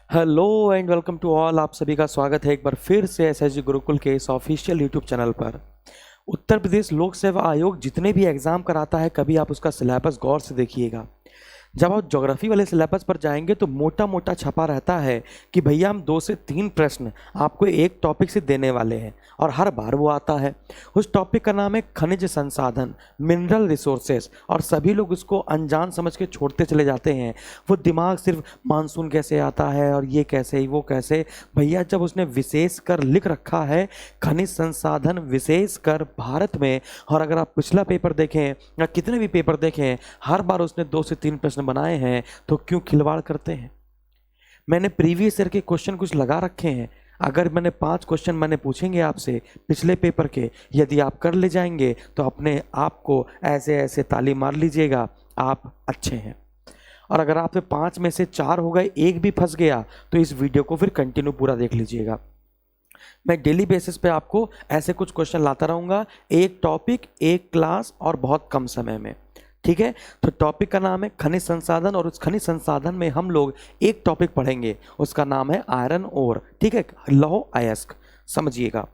Hello and welcome to all. आप सभी का स्वागत है एक बार फिर से एसएसजी गुरुकुल के इस ऑफिशियल यूट्यूब चैनल पर। उत्तर प्रदेश लोक सेवा आयोग जितने भी एग्ज़ाम कराता है, कभी आप उसका सिलेबस गौर से देखिएगा। जब आप ज्योग्राफी वाले सिलेबस पर जाएंगे तो मोटा मोटा छपा रहता है कि भैया हम 2 से 3 प्रश्न आपको एक टॉपिक से देने वाले हैं, और हर बार वो आता है। उस टॉपिक का नाम है खनिज संसाधन, मिनरल रिसोर्सेस, और सभी लोग उसको अनजान समझ के छोड़ते चले जाते हैं। वो दिमाग सिर्फ मानसून कैसे आता है और ये कैसे वो कैसे। भैया जब उसने विशेष कर लिख रखा है खनिज संसाधन विशेष कर भारत में, और अगर आप पिछला पेपर देखें या कितने भी पेपर देखें, हर बार उसने 2 से 3 प्रश्न बनाए हैं, तो क्यों खिलवाड़ करते हैं। मैंने प्रीवियस ईयर के क्वेश्चन कुछ लगा रखे हैं। अगर मैंने 5 क्वेश्चन मैंने पूछेंगे आपसे पिछले पेपर के, यदि आप कर ले जाएंगे तो अपने आप को ऐसे ऐसे ताली मार लीजिएगा, आप अच्छे हैं। और अगर आपसे 5 में से 4 हो गए, एक भी फंस गया, तो इस वीडियो को फिर कंटिन्यू पूरा देख लीजिएगा। मैं डेली बेसिस पे आपको ऐसे कुछ क्वेश्चन लाता रहूँगा, एक टॉपिक एक क्लास और बहुत कम समय में। ठीक है, तो टॉपिक का नाम है खनिज संसाधन, और उस खनिज संसाधन में हम लोग एक टॉपिक पढ़ेंगे, उसका नाम है आयरन ओर। ठीक है, लौह अयस्क। समझिएगा,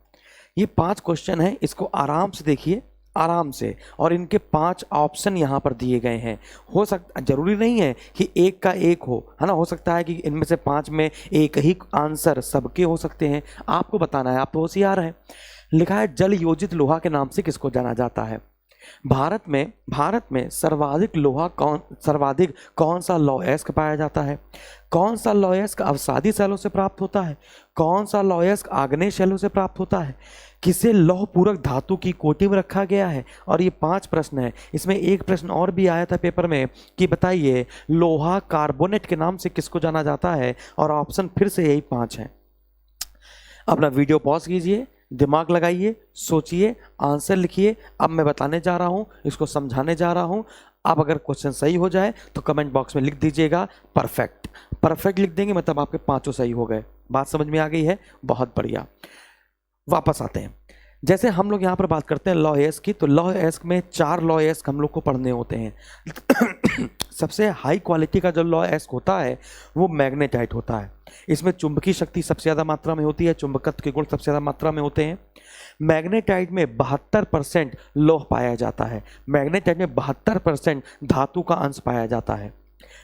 ये 5 क्वेश्चन हैं, इसको आराम से देखिए, आराम से। और इनके 5 ऑप्शन यहाँ पर दिए गए हैं। हो सकता, जरूरी नहीं है कि एक का एक हो, है ना। हो सकता है कि इनमें से 5 में एक ही आंसर सबके हो सकते हैं। आपको बताना है, आप तो होशियार हैं। लिखा है जल योजित लोहा के नाम से किसको जाना जाता है। भारत में सर्वाधिक कौन सा लौह अयस्क पाया जाता है। कौन सा लौह अयस्क अवसादी शैलों से प्राप्त होता है। कौन सा लौह अयस्क आग्नेय शैलों से प्राप्त होता है। किसे लौह पूरक धातु की कोटि में रखा गया है। और ये 5 प्रश्न है। इसमें एक प्रश्न और भी आया था पेपर में कि बताइए लोहा कार्बोनेट के नाम से किसको जाना जाता है। और ऑप्शन फिर से यही 5 हैं। अपना वीडियो पॉज कीजिए, दिमाग लगाइए, सोचिए, आंसर लिखिए। अब मैं बताने जा रहा हूँ, इसको समझाने जा रहा हूँ। अब अगर क्वेश्चन सही हो जाए तो कमेंट बॉक्स में लिख दीजिएगा परफेक्ट। परफेक्ट लिख देंगे मतलब आपके 5 सही हो गए। बात समझ में आ गई है, बहुत बढ़िया। वापस आते हैं। जैसे हम लोग यहाँ पर बात करते हैं लौह अयस्क की, तो लौह अयस्क में 4 लौह अयस्क हम लोग को पढ़ने होते हैं। सबसे हाई क्वालिटी का जो लौह अयस्क होता है वो मैग्नेटाइट होता है। इसमें चुंबकीय शक्ति सबसे ज़्यादा मात्रा में होती है, चुंबकत्व के गुण सबसे ज़्यादा मात्रा में होते हैं। मैग्नेटाइट में 72% लौह पाया जाता है। मैग्नेटाइट में 72% धातु का अंश पाया जाता है।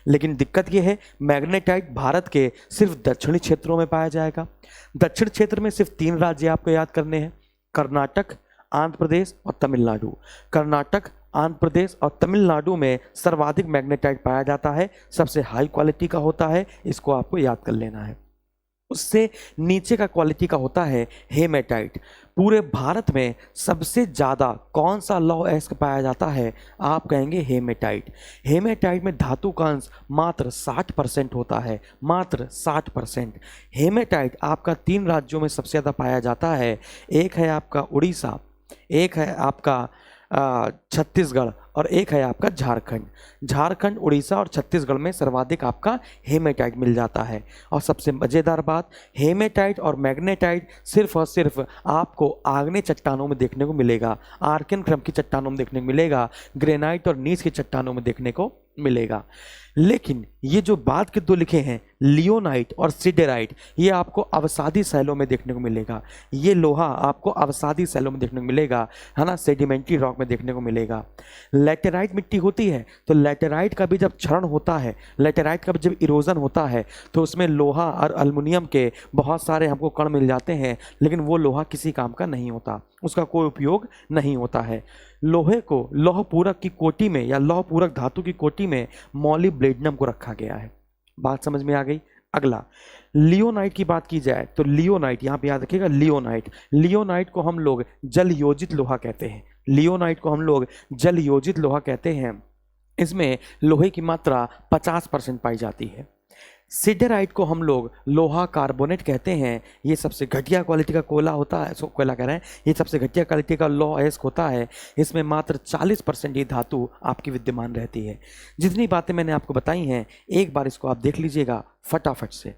लेकिन दिक्कत यह है, मैग्नेटाइट भारत के सिर्फ दक्षिणी क्षेत्रों में पाया जाएगा। दक्षिण क्षेत्र में सिर्फ 3 राज्य आपको याद करने हैं, कर्नाटक, आंध्र प्रदेश और तमिलनाडु। कर्नाटक, आंध्र प्रदेश और तमिलनाडु में सर्वाधिक मैग्नेटाइट पाया जाता है, सबसे हाई क्वालिटी का होता है, इसको आपको याद कर लेना है। उससे नीचे का क्वालिटी का होता है हेमेटाइट। पूरे भारत में सबसे ज़्यादा कौन सा लौह अयस्क पाया जाता है, आप कहेंगे हेमेटाइट। हेमेटाइट में धातु का अंश मात्र 60% होता है, मात्र 60%। हेमेटाइट आपका 3 राज्यों में सबसे ज़्यादा पाया जाता है। एक है आपका उड़ीसा, एक है आपका छत्तीसगढ़, और एक है आपका झारखंड। झारखंड, उड़ीसा और छत्तीसगढ़ में सर्वाधिक आपका हेमेटाइट मिल जाता है। और सबसे मज़ेदार बात, हेमेटाइट और मैग्नेटाइट सिर्फ और सिर्फ आपको आग्नेय चट्टानों में देखने को मिलेगा, आर्कियन क्रम की चट्टानों में देखने को मिलेगा, ग्रेनाइट और नीच की चट्टानों में देखने को मिलेगा। लेकिन ये जो बाद के 2 लिखे हैं, लियोनाइट और सिडेराइट, ये आपको अवसादी शैलों में देखने को मिलेगा। ये लोहा आपको अवसादी शैलों में देखने को मिलेगा, है ना, सेडिमेंट्री रॉक में देखने को मिलेगा। लैटेराइट मिट्टी होती है, तो लैटेराइट का भी जब क्षरण होता है, लैटेराइट का भी जब इरोजन होता है, तो उसमें लोहा और एल्युमिनियम के बहुत सारे हमको कण मिल जाते हैं, लेकिन वो लोहा किसी काम का नहीं होता, उसका कोई उपयोग नहीं होता है। लोहे को लौह पूरक की कोटि में या लौह पूरक धातु की कोटि में मॉलिब्डेनम को रखा गया है। बात समझ में आ गई। अगला, लियोनाइट की बात की जाए तो लियोनाइट, यहाँ पे याद रखिएगा लियोनाइट। लियोनाइट को हम लोग जल योजित लोहा कहते हैं। लियोनाइट को हम लोग जल योजित लोहा कहते हैं। इसमें लोहे की मात्रा 50% पाई जाती है। सिडेराइट को हम लोग लोहा कार्बोनेट कहते हैं। ये सबसे घटिया क्वालिटी का कोयला होता है, कोयला कह रहे हैं, ये सबसे घटिया क्वालिटी का लौह अयस्क होता है। इसमें मात्र 40% ये धातु आपकी विद्यमान रहती है। जितनी बातें मैंने आपको बताई हैं, एक बार इसको आप देख लीजिएगा फटाफट से।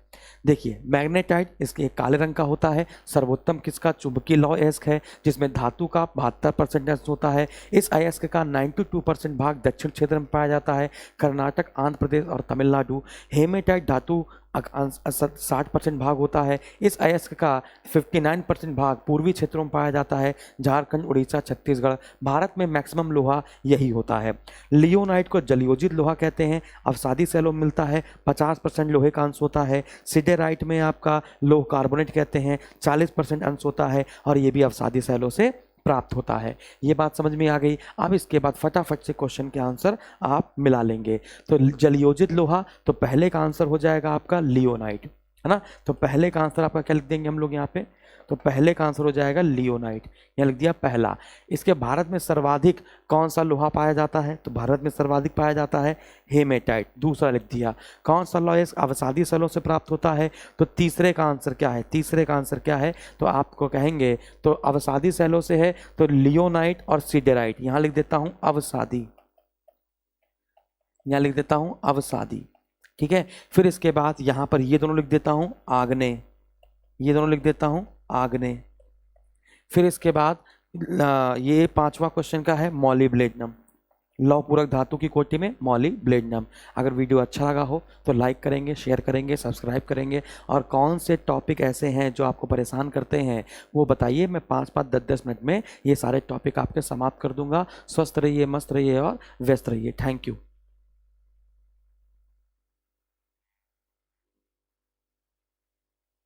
देखिए, मैग्नेटाइट इसके काले रंग का होता है। सर्वोत्तम किसका, चुंबकीय लौह अयस्क है, जिसमें धातु का 72% अंश होता है। इस अयस्क का 92% भाग दक्षिण क्षेत्र में पाया जाता है, कर्नाटक, आंध्र प्रदेश और तमिलनाडु। हेमेटाइट धातु 60% भाग होता है। इस अयस्क का 59% भाग पूर्वी क्षेत्रों में पाया जाता है, झारखंड, उड़ीसा, छत्तीसगढ़। भारत में मैक्सिमम लोहा यही होता है। लियोनाइट को जलयोजित लोहा कहते हैं, अवसादी सैलों में मिलता है, 50% लोहे का अंश होता है। सिडेराइट में आपका लोह कार्बोनेट कहते हैं, 40% अंश होता है और ये भी अवसादी सैलों से प्राप्त होता है। ये बात समझ में आ गई। अब इसके बाद फटाफट से क्वेश्चन के आंसर आप मिला लेंगे। तो जलयोजित लोहा, तो पहले का आंसर हो जाएगा आपका लियोनाइट, है ना। तो पहले का आंसर आपका क्या लिख देंगे हम लोग यहाँ पे, तो पहले का आंसर हो जाएगा लियोनाइट, यहाँ लिख दिया पहला। इसके भारत में सर्वाधिक कौन सा लोहा पाया जाता है, तो भारत में सर्वाधिक पाया जाता है हेमेटाइट, दूसरा लिख दिया। कौन सा लोहा अवसादी सैलों से प्राप्त होता है, तो तीसरे का आंसर क्या है, तीसरे का आंसर क्या है, तो आपको कहेंगे तो अवसादी सैलों से है तो लियोनाइट और सिडेराइट। यहाँ लिख देता हूँ अवसादी, यहाँ लिख देता हूँ अवसादी, ठीक है। फिर इसके बाद यहाँ पर ये दोनों लिख देता हूँ आग्नेय, ये दोनों लिख देता हूँ आग्नेय। फिर इसके बाद ये पांचवा क्वेश्चन का है मॉलिब्लेडनम, लौह पूरक धातु की कोटि में मॉलिब्लेडनम। अगर वीडियो अच्छा लगा हो तो लाइक करेंगे, शेयर करेंगे, सब्सक्राइब करेंगे। और कौन से टॉपिक ऐसे हैं जो आपको परेशान करते हैं वो बताइए, मैं 5-5, 10-10 मिनट में ये सारे टॉपिक आपके समाप्त कर दूंगा। स्वस्थ रहिए, मस्त रहिए और व्यस्त रहिए। Thank you.